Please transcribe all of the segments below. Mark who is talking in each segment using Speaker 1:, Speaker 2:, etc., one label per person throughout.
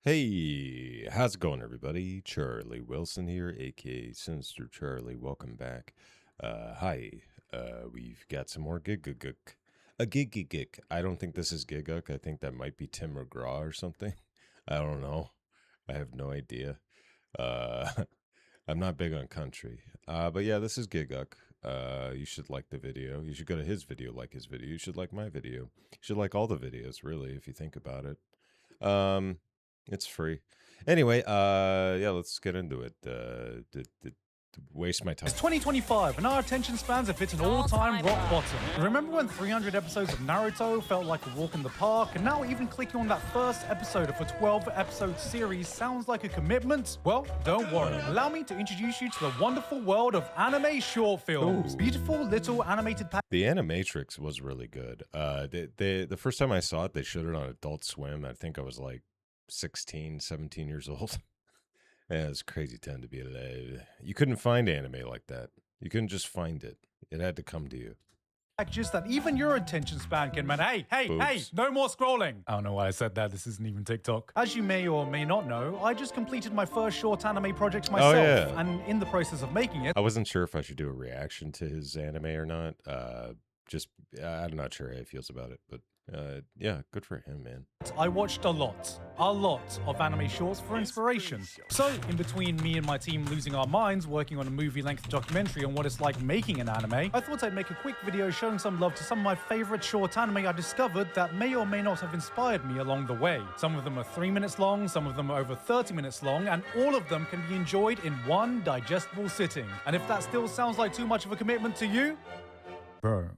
Speaker 1: Hey, how's it going, everybody? Charlie Wilson here, aka Sinister Charlie. Welcome back. Hi. We've got some more Gigguk. A Gigguk. I don't think this is Gigguk. I think that might be Tim McGraw or something. I don't know. I have no idea. I'm not big on country. But yeah, this is Gigguk. You should like the video. You should go to his video, like his video. You should like my video. You should like all the videos, really, if you think about it. It's free. Anyway, yeah, let's get into it. Waste my time.
Speaker 2: It's 2025 and our attention spans have hit an all-time rock bottom. Remember when 300 episodes of Naruto felt like a walk in the park, and now even clicking on that first episode of a 12-episode series sounds like a commitment? Well, don't worry. Allow me to introduce you to the wonderful world of anime short films. Ooh. Beautiful little animated
Speaker 1: The Animatrix was really good. The first time I saw it, they showed it on Adult Swim. I think I was like 16, 17 years old. Yeah, it's crazy time to be alive. You couldn't find anime like that. You couldn't just find it. It had to come to you.
Speaker 2: Just that even your attention span can man. Hey, no more scrolling. I don't know why I said that. This isn't even TikTok. As you may or may not know, I just completed my first short anime project myself.
Speaker 1: Oh, yeah.
Speaker 2: And in the process of making it,
Speaker 1: I wasn't sure if I should do a reaction to his anime or not. I'm not sure how he feels about it, but yeah, good for him, man.
Speaker 2: I watched a lot of anime shorts for inspiration. So, in between me and my team losing our minds working on a movie-length documentary on what it's like making an anime, I thought I'd make a quick video showing some love to some of my favorite short anime I discovered that may or may not have inspired me along the way. Some of them are 3 minutes long, some of them are over 30 minutes long, and all of them can be enjoyed in one digestible sitting. And if that still sounds like too much of a commitment to you, bro,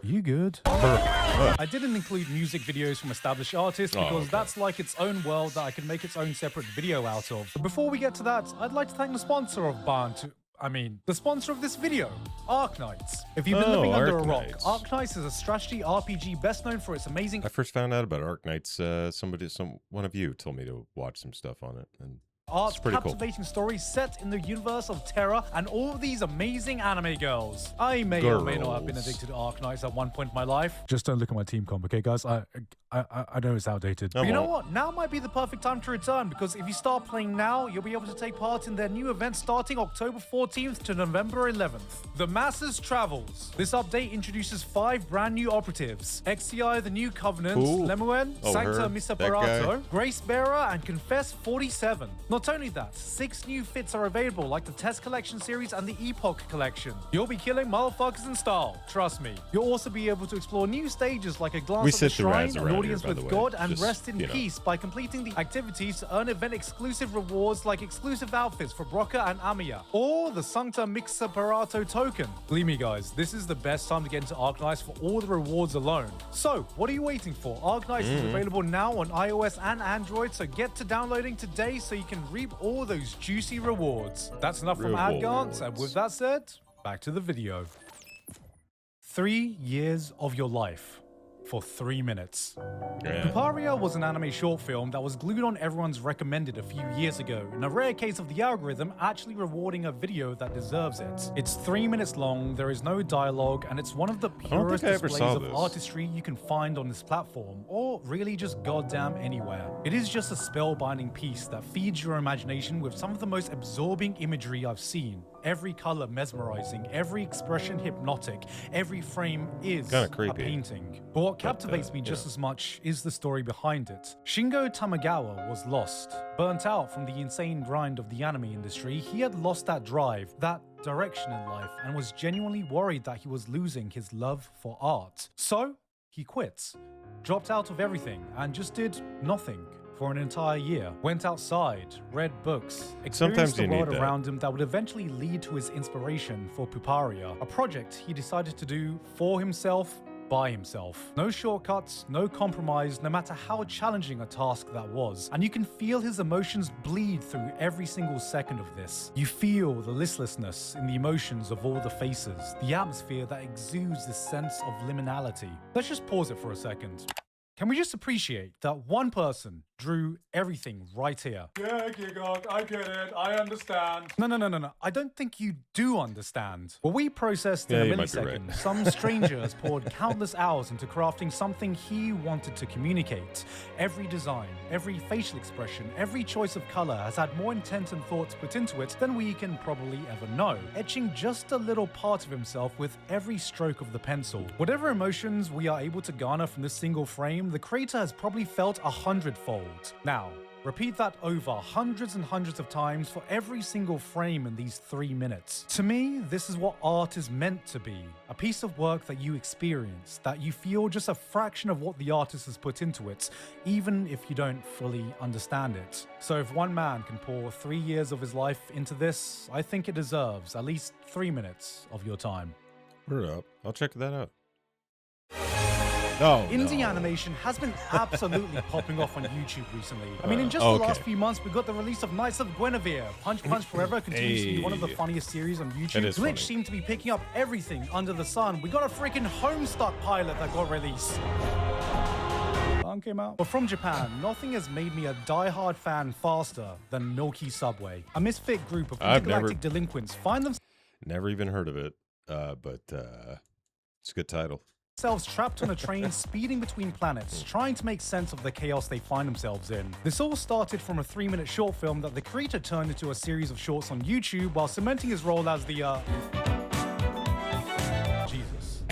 Speaker 2: you good? I didn't include music videos from established artists because that's like its own world that I can make its own separate video out of. But before we get to that, I'd like to thank the sponsor of the sponsor of this video, Arknights. If you've been living under a rock, Arknights is a strategy RPG best known for its amazing...
Speaker 1: I first found out about Arknights, one of you told me to watch some stuff on it, and
Speaker 2: art, captivating stories set in the universe of Terra and all of these amazing anime girls. I may or may not have been addicted to Arknights at one point in my life. Just don't look at my team comp, okay, guys? I know it's outdated. But you know what? Now might be the perfect time to return, because if you start playing now, you'll be able to take part in their new event starting October 14th to November 11th. The Masses Travels. This update introduces 5 brand new operatives: XCI the New Covenant, Lemuen, Sancta Misaparato, Grace Bearer, and Confess 47. Not only that, 6 new fits are available, like the Test Collection series and the Epoch Collection. You'll be killing motherfuckers in style, trust me. You'll also be able to explore new stages like a glance at the shrine, an audience with God, and rest in peace by completing the activities to earn event-exclusive rewards like exclusive outfits for Broca and Amiya, or the Sancta Mixaparato token. Believe me guys, this is the best time to get into Arknights for all the rewards alone. So, what are you waiting for? Arknights is available now on iOS and Android, so get to downloading today so you can reap all those juicy rewards. That's enough from AdGance, and with that said, back to the video. 3 years of your life for 3 minutes. Puparia was an anime short film that was glued on everyone's recommended a few years ago, in a rare case of the algorithm actually rewarding a video that deserves it. It's 3 minutes long, there is no dialogue, and it's one of the purest displays of artistry you can find on this platform, or really just goddamn anywhere. It is just a spellbinding piece that feeds your imagination with some of the most absorbing imagery I've seen. Every color mesmerizing, every expression hypnotic, every frame is a painting. But what captivates me just as much is the story behind it. Shingo Tamagawa was lost. Burnt out from the insane grind of the anime industry, he had lost that drive, that direction in life, and was genuinely worried that he was losing his love for art. So, he quit, dropped out of everything, and just did nothing for an entire year. Went outside, read books, experienced the world around him that would eventually lead to his inspiration for Puparia, a project he decided to do for himself, by himself. No shortcuts, no compromise, no matter how challenging a task that was. And you can feel his emotions bleed through every single second of this. You feel the listlessness in the emotions of all the faces, the atmosphere that exudes this sense of liminality. Let's just pause it for a second. Can we just appreciate that one person drew everything right here. Yeah, Gigguk, I get it. I understand. No. I don't think you do understand. What we processed in a
Speaker 1: you might be
Speaker 2: millisecond,
Speaker 1: right.
Speaker 2: some stranger has poured countless hours into crafting something he wanted to communicate. Every design, every facial expression, every choice of color has had more intent and thoughts put into it than we can probably ever know, etching just a little part of himself with every stroke of the pencil. Whatever emotions we are able to garner from this single frame, the creator has probably felt 100-fold. Now, repeat that over hundreds and hundreds of times for every single frame in these 3 minutes. To me, this is what art is meant to be. A piece of work that you experience, that you feel just a fraction of what the artist has put into it, even if you don't fully understand it. So if one man can pour 3 years of his life into this, I think it deserves at least 3 minutes of your time.
Speaker 1: Word up. I'll check that out. Oh,
Speaker 2: Indie
Speaker 1: no.
Speaker 2: animation has been absolutely popping off on YouTube recently. I mean, in just the last few months, we got the release of Knights of Guinevere. Punch Punch Forever continues to be one of the funniest series on YouTube.
Speaker 1: It is
Speaker 2: Glitch
Speaker 1: funny.
Speaker 2: seemed to be picking up everything under the sun. We got a freaking Homestuck pilot that got released. Came out. But from Japan, nothing has made me a die-hard fan faster than Milky Subway. A misfit group of intergalactic delinquents find themselves
Speaker 1: Never even heard of it, but it's a good title.
Speaker 2: Trapped on a train speeding between planets, trying to make sense of the chaos they find themselves in. This all started from a 3-minute short film that the creator turned into a series of shorts on YouTube while cementing his role as the Jesus.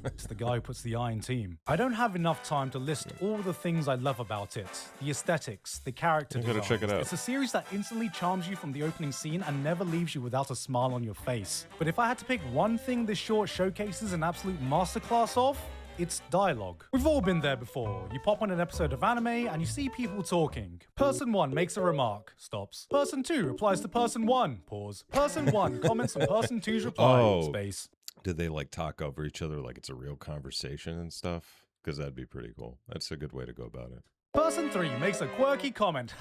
Speaker 2: It's the guy who puts the I in team. I don't have enough time to list all the things I love about it. The aesthetics, the character
Speaker 1: I'm gonna
Speaker 2: design.
Speaker 1: check it out.
Speaker 2: It's a series that instantly charms you from the opening scene and never leaves you without a smile on your face. But if I had to pick one thing this short showcases an absolute masterclass of, it's dialogue. We've all been there before. You pop on an episode of anime and you see people talking. Person 1 makes a remark, stops. Person 2 replies to person 1, pause. Person 1 comments on person 2's reply, space.
Speaker 1: Did they like talk over each other like it's a real conversation and stuff? Because that'd be pretty cool. That's a good way to go about it.
Speaker 2: Person 3 makes a quirky comment.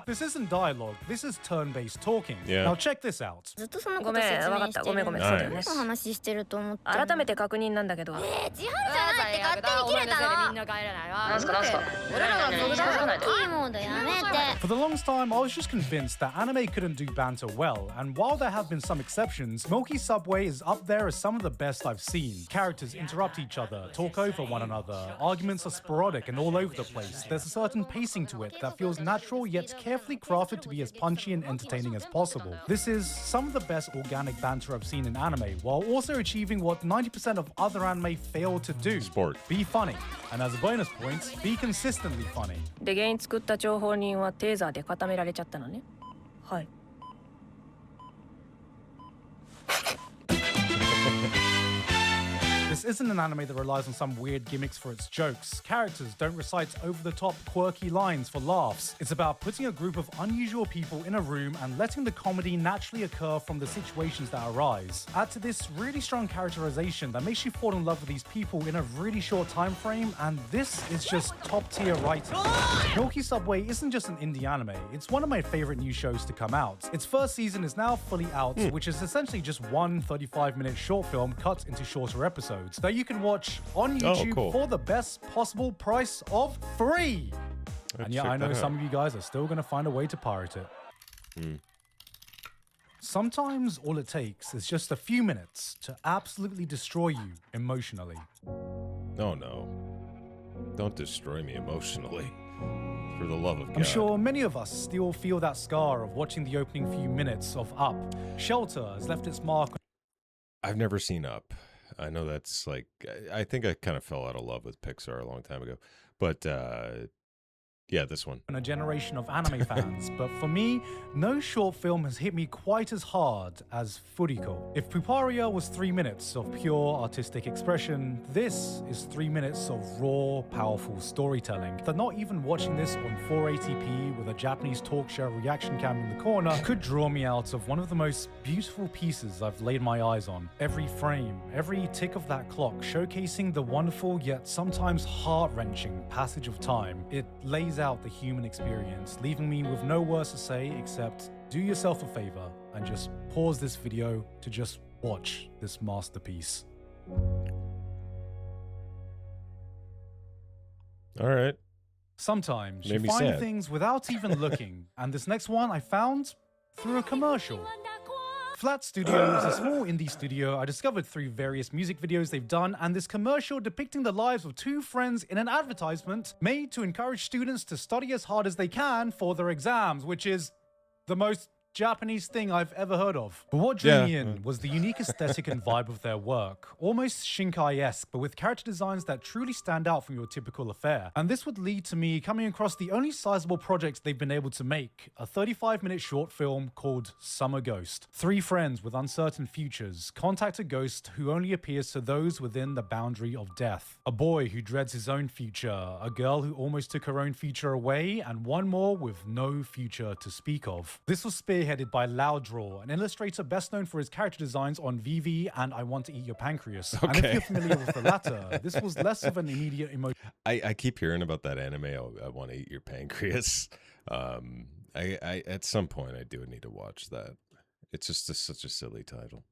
Speaker 2: This isn't dialogue, this is turn-based talking.
Speaker 1: Yeah.
Speaker 2: Now check this out.
Speaker 3: ずっとそのこと説明してる
Speaker 4: ごめん、わかった。ごめん
Speaker 3: 何の
Speaker 1: はい
Speaker 3: 話してると思ってる
Speaker 4: 改めて確認なんだけど。
Speaker 3: 千春じゃないって勝手に切れたの
Speaker 4: みんな帰らないわ。
Speaker 3: なんすか俺らがそうだキーモードやめて
Speaker 2: For the longest time, I was just convinced that anime couldn't do banter well, and while there have been some exceptions, Milky Subway is up there as some of the best I've seen. Characters interrupt each other, talk over one another, arguments are sporadic and all over the place. There's a certain pacing to it that feels natural yet carefully crafted to be as punchy and entertaining as possible. This is some of the best organic banter I've seen in anime, while also achieving what 90% of other anime fail to do.
Speaker 1: Sport.
Speaker 2: Be funny. And as a bonus point, be consistently funny.
Speaker 4: で、原因作った張本人はテーザーで固められちゃったのね。はい。
Speaker 2: This isn't an anime that relies on some weird gimmicks for its jokes. Characters don't recite over-the-top, quirky lines for laughs. It's about putting a group of unusual people in a room and letting the comedy naturally occur from the situations that arise. Add to this really strong characterization that makes you fall in love with these people in a really short time frame, and this is just top-tier writing. Milky Subway isn't just an indie anime, it's one of my favorite new shows to come out. Its first season is now fully out, which is essentially just one 35-minute short film cut into shorter episodes that you can watch on YouTube for the best possible price of free. And yeah, I know some of you guys are still going to find a way to pirate it. Sometimes all it takes is just a few minutes to absolutely destroy you emotionally.
Speaker 1: Oh no. Don't destroy me emotionally. For the love of God.
Speaker 2: I'm sure many of us still feel that scar of watching the opening few minutes of Up. Shelter has left its mark.
Speaker 1: I've never seen Up. I know that's like, I think I kind of fell out of love with Pixar a long time ago. But yeah, this one.
Speaker 2: And a generation of anime fans, but for me, no short film has hit me quite as hard as Furiko. If Puparia was 3 minutes of pure artistic expression, this is 3 minutes of raw, powerful storytelling. That not even watching this on 480p with a Japanese talk show reaction cam in the corner could draw me out of one of the most beautiful pieces I've laid my eyes on. Every frame, every tick of that clock showcasing the wonderful yet sometimes heart-wrenching passage of time. It lays out the human experience, leaving me with no words to say except do yourself a favor and just pause this video to just watch this masterpiece.
Speaker 1: All right.
Speaker 2: Sometimes
Speaker 1: Made
Speaker 2: you
Speaker 1: me
Speaker 2: find
Speaker 1: sad.
Speaker 2: things without even looking, and this next one I found through a commercial. Flat Studio is a small indie studio I discovered through various music videos they've done, and this commercial depicting the lives of two friends in an advertisement made to encourage students to study as hard as they can for their exams, which is the most Japanese thing I've ever heard of. But what drew me in was the unique aesthetic and vibe of their work, almost Shinkai-esque, but with character designs that truly stand out from your typical affair. And this would lead to me coming across the only sizable project they've been able to make, a 35-minute short film called Summer Ghost. Three friends with uncertain futures contact a ghost who only appears to those within the boundary of death. A boy who dreads his own future, a girl who almost took her own future away, and one more with no future to speak of. This was spearheaded by Louddraw, an illustrator best known for his character designs on VV and I Want to Eat Your Pancreas. And if you're familiar with the latter, this was less of an immediate emotion.
Speaker 1: I keep hearing about that anime. I want to eat your pancreas. I at some point I do need to watch that. It's just such a silly title.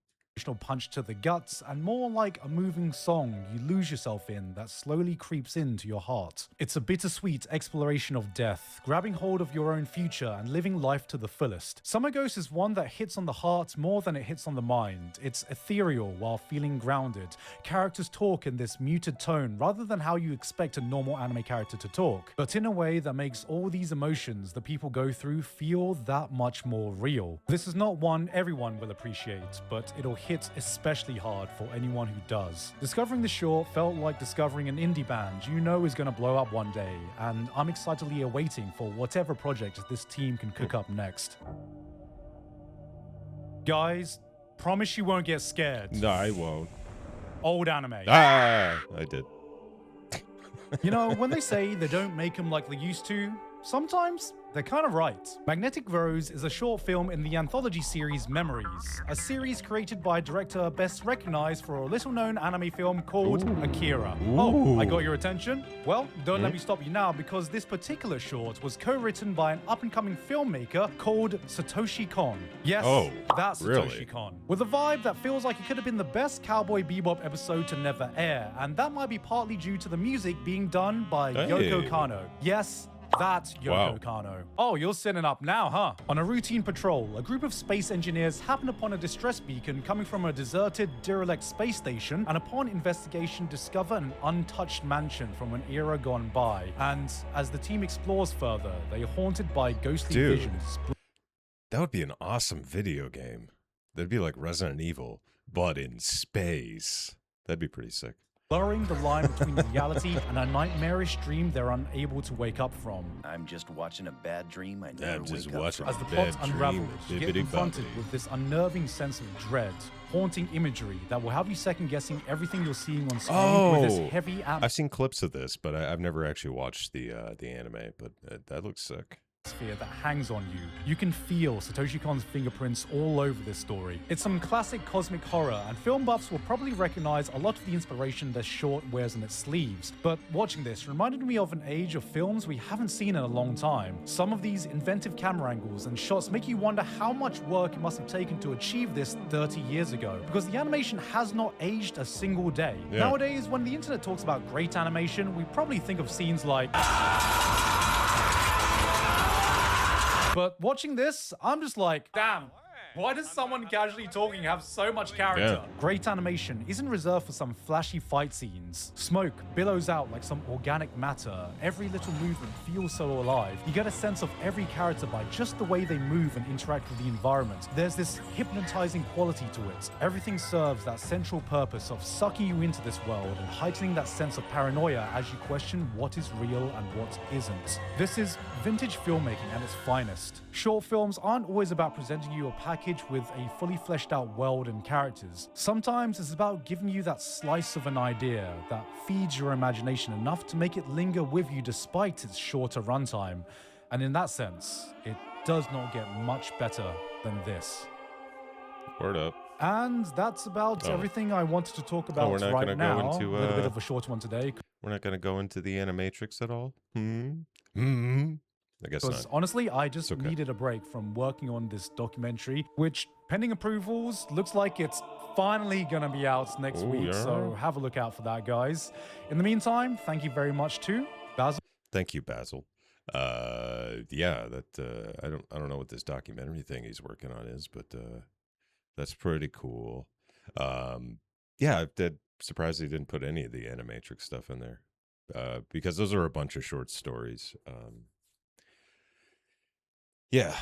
Speaker 2: Punch to the guts, and more like a moving song you lose yourself in that slowly creeps into your heart. It's a bittersweet exploration of death, grabbing hold of your own future and living life to the fullest. Summer Ghost is one that hits on the heart more than it hits on the mind. It's ethereal while feeling grounded. Characters talk in this muted tone rather than how you expect a normal anime character to talk, but in a way that makes all these emotions the people go through feel that much more real. This is not one everyone will appreciate, but it'll hit especially hard for anyone who does. Discovering the short felt like discovering an indie band you know is going to blow up one day, and I'm excitedly awaiting for whatever project this team can cook up next. Guys, promise you won't get scared.
Speaker 1: No, I won't.
Speaker 2: Old anime.
Speaker 1: I did.
Speaker 2: You know, when they say they don't make them like they used to, sometimes they're kind of right. Magnetic Rose is a short film in the anthology series Memories, a series created by a director best recognized for a little-known anime film called Akira. Oh, I got your attention? Well, don't let me stop you now, because this particular short was co-written by an up-and-coming filmmaker called Satoshi Kon. Yes, that's
Speaker 1: really?
Speaker 2: Satoshi Kon. With a vibe that feels like it could have been the best Cowboy Bebop episode to never air, and that might be partly due to the music being done by Yoko Kanno. Yes, that's Yoko Kanno. Oh, you're sitting up now, huh? On a routine patrol, a group of space engineers happen upon a distress beacon coming from a deserted, derelict space station, and upon investigation discover an untouched mansion from an era gone by. And as the team explores further, they are haunted by ghostly visions.
Speaker 1: That would be an awesome video game. That'd be like Resident Evil, but in space. That'd be pretty sick.
Speaker 2: Blurring the line between reality and a nightmarish dream they're unable to wake up from.
Speaker 5: I'm just watching a bad dream I never wake up
Speaker 1: watching
Speaker 5: from.
Speaker 2: As the plot unravels, you get confronted with this unnerving sense of dread, haunting imagery that will have you second-guessing everything you're seeing on screen with this heavy
Speaker 1: I've seen clips of this, but I've never actually watched the anime, but that looks sick.
Speaker 2: Atmosphere that hangs on you. You can feel Satoshi Kon's fingerprints all over this story. It's some classic cosmic horror, and film buffs will probably recognize a lot of the inspiration this short wears on its sleeves. But watching this reminded me of an age of films we haven't seen in a long time. Some of these inventive camera angles and shots make you wonder how much work it must have taken to achieve this 30 years ago, because the animation has not aged a single day. Nowadays, when the internet talks about great animation, we probably think of scenes like... But watching this, I'm just like, damn, why does someone casually talking have so much character? Great animation isn't reserved for some flashy fight scenes. Smoke billows out like some organic matter. Every little movement feels so alive. You get a sense of every character by just the way they move and interact with the environment. There's this hypnotizing quality to it. Everything serves that central purpose of sucking you into this world and heightening that sense of paranoia as you question what is real and what isn't. This is vintage filmmaking at its finest. Short films aren't always about presenting you a package with a fully fleshed out world and characters. Sometimes it's about giving you that slice of an idea that feeds your imagination enough to make it linger with you despite its shorter runtime. And in that sense, it does not get much better than this.
Speaker 1: Word up.
Speaker 2: And that's about everything I wanted to talk about right now. A little bit of a short one today.
Speaker 1: We're not going to go into the Animatrix at all? I guess not.
Speaker 2: Honestly, I just needed a break from working on this documentary, which, pending approvals, looks like it's finally going to be out next week. So have a look out for that, guys. In the meantime, thank you very much to Basil.
Speaker 1: Thank you, Basil. Yeah, that I don't know what this documentary thing he's working on is, but that's pretty cool. Yeah, that surprised he didn't put any of the Animatrix stuff in there, because those are a bunch of short stories. Yeah.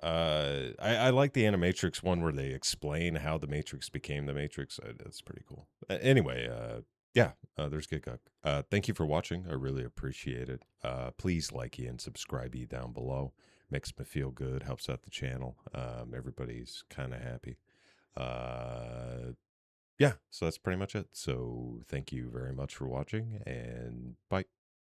Speaker 1: I like the Animatrix one where they explain how the Matrix became the Matrix. That's pretty cool. Anyway, yeah, there's Gigguk. Thank you for watching. I really appreciate it. Please like and subscribe down below. Makes me feel good. Helps out the channel. Everybody's kind of happy. Yeah, so that's pretty much it. So thank you very much for watching, and bye.